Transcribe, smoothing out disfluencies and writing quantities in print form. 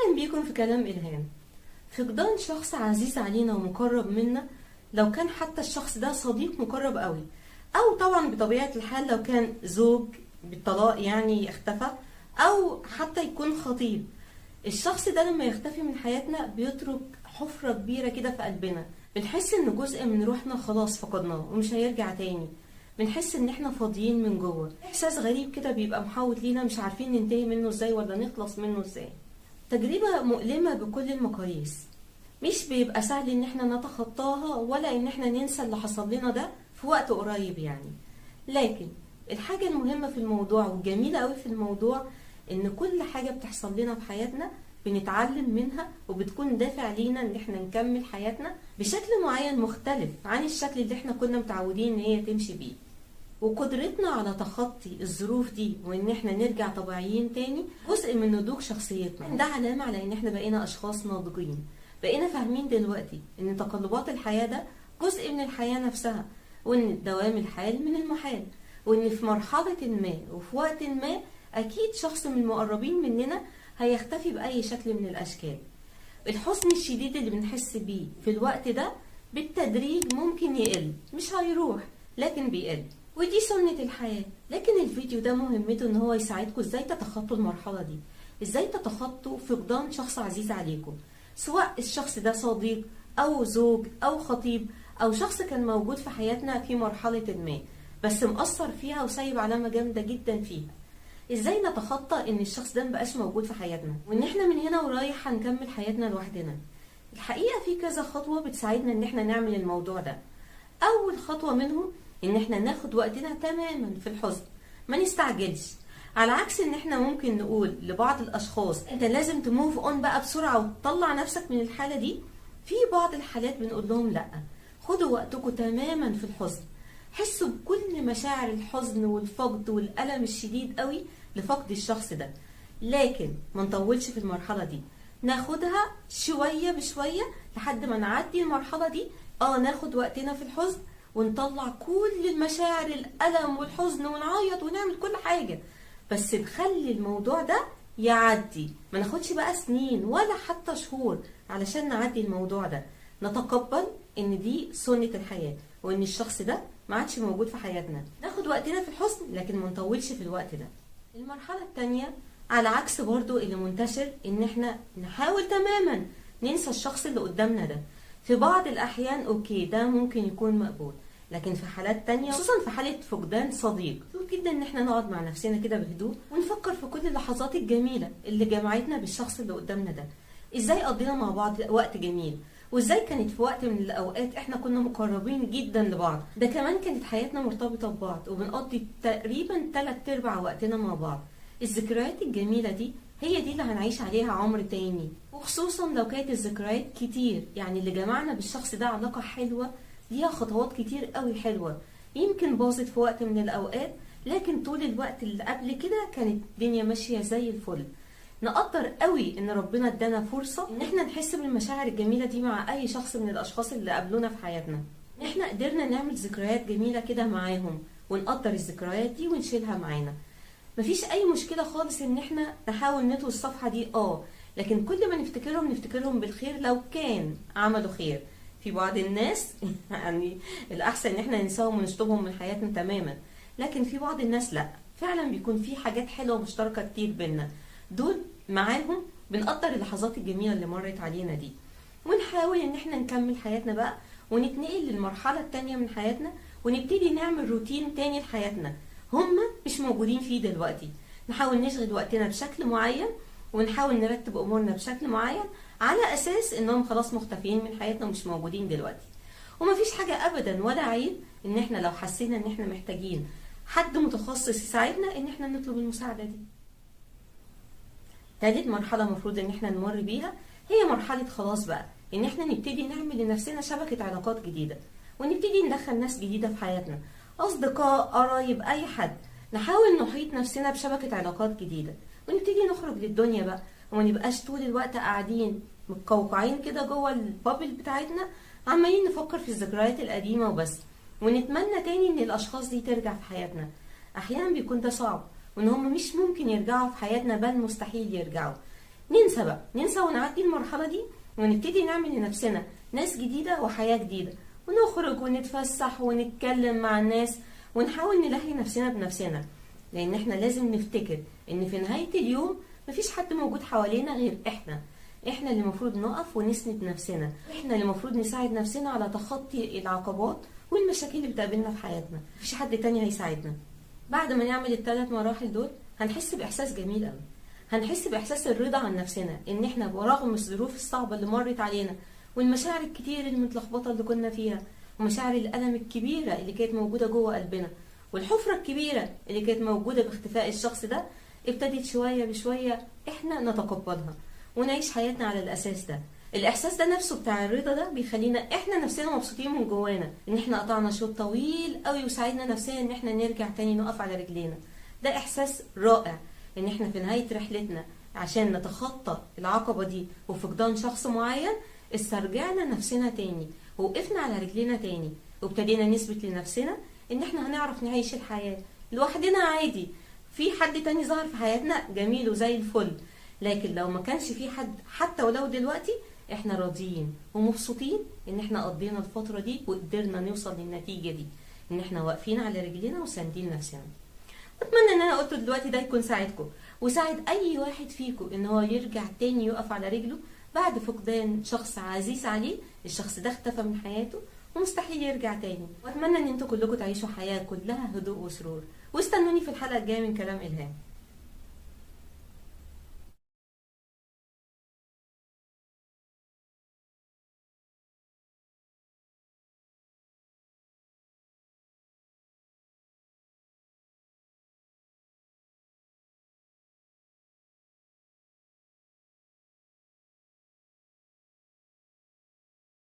أهلا بيكم في كلام إلهام. فقدان شخص عزيز علينا ومقرب منا، لو كان حتى الشخص ده صديق مقرب قوي، أو طبعا بطبيعة الحال لو كان زوج بالطلاق يعني اختفى، أو حتى يكون خطيب. الشخص ده لما يختفي من حياتنا بيترك حفرة كبيرة كده في قلبنا، بنحس ان جزء من روحنا خلاص فقدناه ومش هيرجع تاني. بنحس ان احنا فاضيين من جوه، احساس غريب كده بيبقى محاوط لينا، مش عارفين ننتهي منه ازاي ولا نخلص منه ازاي. تجربة مؤلمة بكل المقاييس، مش بيبقى سهل ان احنا نتخطاها ولا ان احنا ننسى اللي حصل لنا ده في وقت قريب يعني. لكن الحاجة المهمة في الموضوع والجميلة قوي في الموضوع ان كل حاجة بتحصل لنا في حياتنا بنتعلم منها، وبتكون دافع لينا ان احنا نكمل حياتنا بشكل معين مختلف عن الشكل اللي احنا كنا متعودين ان هي تمشي بيه. وقدرتنا على تخطي الظروف دي وان احنا نرجع طبيعيين تاني جزء من نضوج شخصيتنا. ده علامة على ان احنا بقينا اشخاص ناضجين، بقينا فاهمين دلوقتي ان تقلبات الحياة ده جزء من الحياة نفسها، وان دوام الحال من المحال، وان في مرحلة ما وفي وقت ما اكيد شخص من المقربين مننا هيختفي بأي شكل من الأشكال. الحزن الشديد اللي بنحس بيه في الوقت ده بالتدريج ممكن يقل، مش هيروح لكن بيقل، ودي سنة الحياة. لكن الفيديو ده مهمته ان هو يساعدكم ازاي تتخطوا المرحلة دي، ازاي تتخطوا فقدان شخص عزيز عليكم، سواء الشخص ده صديق او زوج او خطيب او شخص كان موجود في حياتنا في مرحلة ما بس مأثر فيها وسايب علامة جامدة جدا فيها. ازاي نتخطى ان الشخص ده مبقاش موجود في حياتنا وان احنا من هنا ورايح هنكمل حياتنا لوحدنا. الحقيقة في كذا خطوة بتساعدنا ان احنا نعمل الموضوع ده. اول خطوة منهم ان احنا ناخد وقتنا تماما في الحزن، ما نستعجلش. على عكس ان احنا ممكن نقول لبعض الاشخاص انت لازم تموف اون بقى بسرعة وتطلع نفسك من الحالة دي، في بعض الحالات بنقول لهم لا، خدوا وقتكم تماما في الحزن، حسوا بكل مشاعر الحزن والفقد والألم الشديد قوي لفقد الشخص ده، لكن ما نطولش في المرحلة دي، ناخدها شوية بشوية لحد ما نعدي المرحلة دي. ناخد وقتنا في الحزن ونطلع كل المشاعر الألم والحزن ونعيط ونعمل كل حاجة، بس نخلي الموضوع ده يعدي، ما ناخدش بقى سنين ولا حتى شهور علشان نعدي الموضوع ده. نتقبل ان دي سنة الحياة وان الشخص ده ما عادش موجود في حياتنا، ناخد وقتنا في الحزن لكن ما نطولش في الوقت ده. المرحلة التانية على عكس برضو اللي منتشر ان احنا نحاول تماما ننسى الشخص اللي قدامنا ده. في بعض الاحيان اوكي ده ممكن يكون مقبول، لكن في حالات تانية خصوصا في حالة فقدان صديق مهم جدا ان احنا نقعد مع نفسنا كده بهدوء ونفكر في كل اللحظات الجميلة اللي جمعتنا بالشخص اللي قدامنا ده، ازاي قضينا مع بعض وقت جميل، وازاي كانت في وقت من الاوقات احنا كنا مقربين جدا لبعض، ده كمان كانت حياتنا مرتبطة ببعض وبنقضي تقريبا 3/4 وقتنا مع بعض. الذكريات الجميلة دي هي دي اللي هنعيش عليها عمر تاني، وخصوصا لو كانت الذكريات كتير، يعني اللي جمعنا بالشخص ده علاقة حلوة ليها خطوات كتير قوي حلوة، يمكن باظت في وقت من الاوقات لكن طول الوقت اللي قبل كده كانت الدنيا ماشية زي الفل. نقدر قوي ان ربنا ادانا فرصة ان احنا نحس بالمشاعر الجميلة دي مع اي شخص من الاشخاص اللي قابلونا في حياتنا، ان احنا قدرنا نعمل ذكريات جميلة كده معاهم ونقدر الذكريات دي ونشيلها معانا. مفيش اي مشكلة خالص ان احنا نحاول نطوي الصفحة دي، لكن كل ما نفتكرهم بالخير لو كان عملوا خير. في بعض الناس يعني الاحسن ان احنا ننساهم ونشطبهم من حياتنا تماما، لكن في بعض الناس لا، فعلا بيكون في حاجات حلوة مشتركة كتير بينا، دول معاهم بنقدر اللحظات الجميلة اللي مرت علينا دي، ونحاول ان احنا نكمل حياتنا بقى ونتنقل للمرحلة التانية من حياتنا ونبتدي نعمل روتين تاني لحياتنا هم مش موجودين فيه دلوقتي. نحاول نشغل وقتنا بشكل معين ونحاول نرتب امورنا بشكل معين على اساس انهم خلاص مختفيين من حياتنا ومش موجودين دلوقتي. ومفيش حاجة ابدا ولا عيب ان احنا لو حسينا ان احنا محتاجين حد متخصص يساعدنا ان احنا نطلب المساعدة دي. تالت مرحلة مفروض ان احنا نمر بيها هي مرحلة خلاص بقى ان احنا نبتدي نعمل لنفسنا شبكة علاقات جديدة، ونبتدي ندخل ناس جديدة في حياتنا، اصدقاء، قرايب، اي حد. نحاول نحيط نفسنا بشبكة علاقات جديدة ونبتدي نخرج للدنيا بقى، وما نبقاش طول الوقت قاعدين متقوقعين كده جوه البابل بتاعتنا عمالين نفكر في الذكريات القديمة وبس، ونتمنى تاني ان الاشخاص دي ترجع في حياتنا. احيانا بيكون ده صعب وان هم مش ممكن يرجعوا في حياتنا، بل مستحيل يرجعوا، ننسى بقى، ننسى ونعدي المرحلة دي، ونبتدي نعمل لنفسنا ناس جديدة وحياة جديدة، ونخرج ونتفسح ونتكلم مع الناس، ونحاول نلهي نفسنا بنفسنا. لان احنا لازم نفتكر ان في نهاية اليوم مفيش حد موجود حوالينا غير احنا اللي المفروض نقف ونسند نفسنا، احنا اللي المفروض نساعد نفسنا على تخطي العقبات والمشاكل اللي بتقابلنا في حياتنا، مفيش حد تاني هيساعدنا. بعد ما نعمل الثلاث مراحل دول هنحس باحساس جميل قوي، هنحس باحساس الرضا عن نفسنا، ان احنا برغم الظروف الصعبة اللي مرت علينا والمشاعر الكتير المتلخبطة اللي كنا فيها، ومشاعر الألم الكبيرة اللي كانت موجودة جوه قلبنا، والحفرة الكبيرة اللي كانت موجودة باختفاء الشخص ده، ابتدت شوية بشوية احنا نتقبلها ونعيش حياتنا على الأساس ده. الإحساس ده نفسه بتاع الرضا ده بيخلينا احنا نفسنا مبسوطين من جوانا، ان احنا قطعنا شوط طويل قوي وساعدنا نفسنا ان احنا نرجع تاني نقف على رجلينا. ده إحساس رائع، ان احنا في نهاية رحلتنا عشان نتخطى العقبة دي وفقدان شخص معين استرجعنا نفسنا تاني، ووقفنا على رجلينا تاني، وابتدينا نثبت لنفسنا ان احنا هنعرف نعيش الحياة لوحدنا عادي. في حد تاني ظهر في حياتنا جميل وزي الفل، لكن لو ما كانش في حد حتى ولو دلوقتي احنا راضيين ومبسوطين ان احنا قضينا الفترة دي وقدرنا نوصل للنتيجة دي، ان احنا واقفين على رجلينا وساندين نفسنا. اتمنى ان انا قلته دلوقتي ده يكون ساعدكم وساعد اي واحد فيكم ان هو يرجع تاني يقف على رجله بعد فقدان شخص عزيز عليه. الشخص ده اختفى من حياته ومستحيل يرجع تاني. واتمنى ان انتوا كلكم تعيشوا حياة كلها هدوء وسرور، واستنوني في الحلقة الجاية من كلام إلهام.